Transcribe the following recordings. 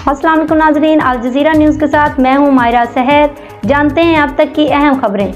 अस्सलाम वालेकुम नाज़रीन, अल जज़ीरा न्यूज़ के साथ मैं हूं मायरा सहर। जानते हैं अब तक की अहम खबरें।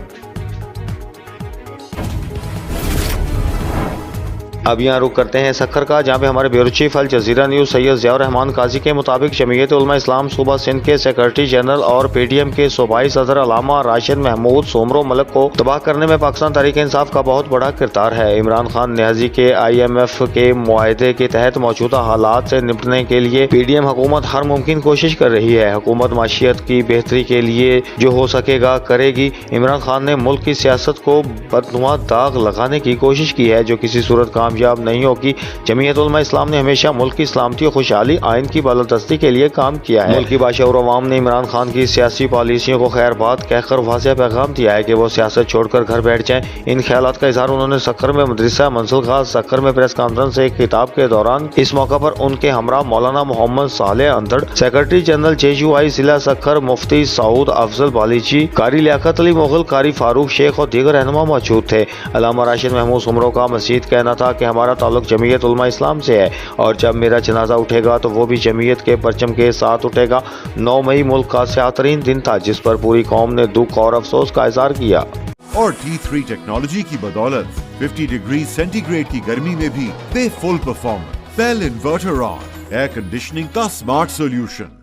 अब यहाँ रुक करते हैं सक्खर का, जहाँ पे हमारे bureau chief Al Jazeera news Syed Ziaur Rahman Kazi के मुताबिक जमीयत उलमा इस्लाम सूबा सिंध के सेक्रेटरी जनरल और पीडीएम के सूबाई सदर अल्लामा राशिद महमूद सोमरो मलक को तबाह करने में पाकिस्तान तहरीक इंसाफ का बहुत बड़ा किरदार है। इमरान खान न्याजी के IMF के मुआहदे के तहत मौजूदा हालात से निपटने के लिए पीडीएम हुकूमत हर मुमकिन कोशिश कर रही है। हुकूमत माशियत की बेहतरी के लिए जो हो सकेगा करेगी। इमरान खान ने मुल्क की सियासत को बदनुमा दाग लगाने की कोशिश की है, जो किसी सूरत कामयाब नहीं होगी। जमीयत उलमा इस्लाम ने हमेशा मुल्क की सलामती और खुशहाली आइन की बालादस्ती के लिए काम किया है। मुल्क की बादशाह और अवाम ने इमरान खान की सियासी पॉलिसियों को खैरबाद कहकर वाज़ेह पैगाम दिया है कि वो सियासत छोड़कर घर बैठ जाएं। इन ख्यालात का इजहार उन्होंने सक्खर में मदरसा मंजिल खास सक्खर में प्रेस कॉन्फ्रेंस से एक खिताब के दौरान इस मौका पर उनके हमरा Maulana Mohammad Saleh Andar, secretary general JUI जिला सक्खर मुफ्ती सऊद अफजल बालीची, कारी लियाकत अली मुगल, कारी फारूक शेख और दीगर रहनुमा मौजूद थे। अल्लामा राशिद महमूद सोमरो का मज़ीद कहना था कि हमारा ताल्लुक जमीयत उलमा इस्लाम से है और जब मेरा जनाजा उठेगा तो वो भी जमीयत के परचम के साथ उठेगा। 9 मई मुल्क का स्यातरीन दिन था जिस पर पूरी कौम ने दुख और अफसोस का इजहार किया। और T3 टेक्नोलॉजी की बदौलत 50 डिग्री सेंटीग्रेड की गर्मी में भी दे full performance. Cell inverter on, air conditioning का स्मार्ट सोल्यूशन।